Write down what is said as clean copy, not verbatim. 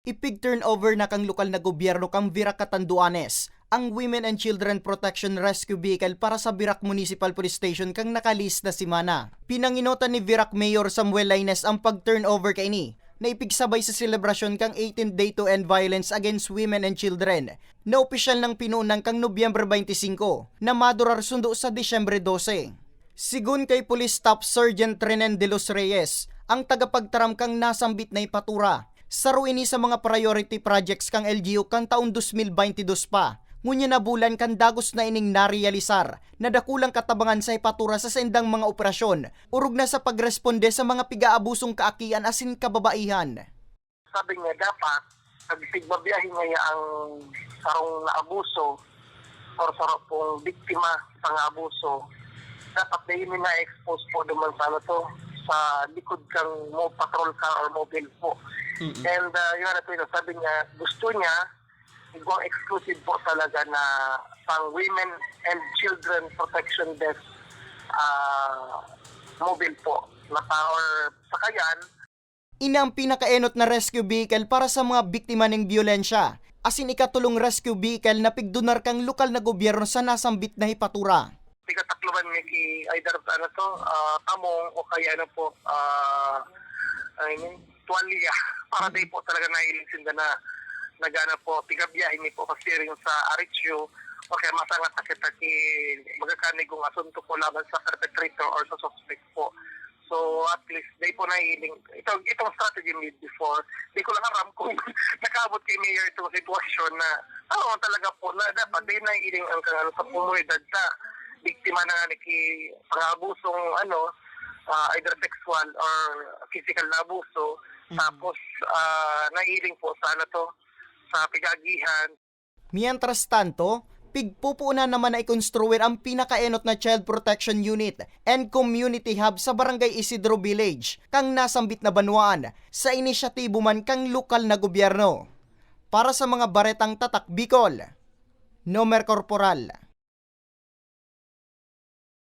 ipig turnover na kang lokal na gobyerno kang Virac Catanduanes ang Women and Children Protection Rescue Vehicle para sa Virac Municipal Police Station kang nakalis na simana. Pinanginotan ni Virac Mayor Samuel Laines ang pag-turnover kaini na ipigsabay sa selebrasyon kang 18th Day to End Violence Against Women and Children na opisyal ng pinunang kang Nobyembre 25 na madurar sundo sa Disyembre 12. Sigun kay Police Staff Sergeant Renen de los Reyes, ang tagapagtaram kang nasambit na ipatura saro ini sa mga priority projects kang LGU kang taon 2022 pa. Ngunya na bulan kan dagos na ining narealisar na dakulang katabangan sa ipatura sa sendang mga operasyon, urog na sa pagresponde sa mga pigaabusong kaakian asin kababaihan. Sabi nga dapat, pagsigbabiyahin nga ang sarong naabuso or sarong pong biktima sa abuso, dapat na yun na-expose po naman sa sa likod kang mo patrol car or mobile po. And yun na ito, sabi niya, gusto niya igawang exclusive po talaga na pang women and children protection desk mobile po na power sakayan. Ina ang pinakaenot na rescue vehicle para sa mga biktima ng biyolensya, asin ikatulong rescue vehicle na pigdonar kang lokal na gobyerno sa nasambit na hipatura. Tigatakloban niya ki either tamong o kaya tuwalya para di po talaga nailisin na nagana po tigabiyahin ni po kasi rin sa Arichio o kaya masangat sakit ki magkakanigong asunto po laban sa perpetrator or sa suspect po. So at least di po nailing itong strategy made before. Di ko lang aram kung nakaabot kay Mayor itong sitwasyon na talaga po na dapat di nailing ang kangano sa komunidad sa biktima na ki pang-abusong either sexual or physical na abuso. Tapos nailing po sa pigagihan. Mientras tanto, pigpupuuna naman na ikonstruir ang pinakaenot na Child Protection Unit and Community Hub sa Barangay Isidro Village, kang nasambit na banwaan sa inisyatibo man kang lokal na gobyerno. Para sa mga baretang tatak Bicol, Nomer Corporal.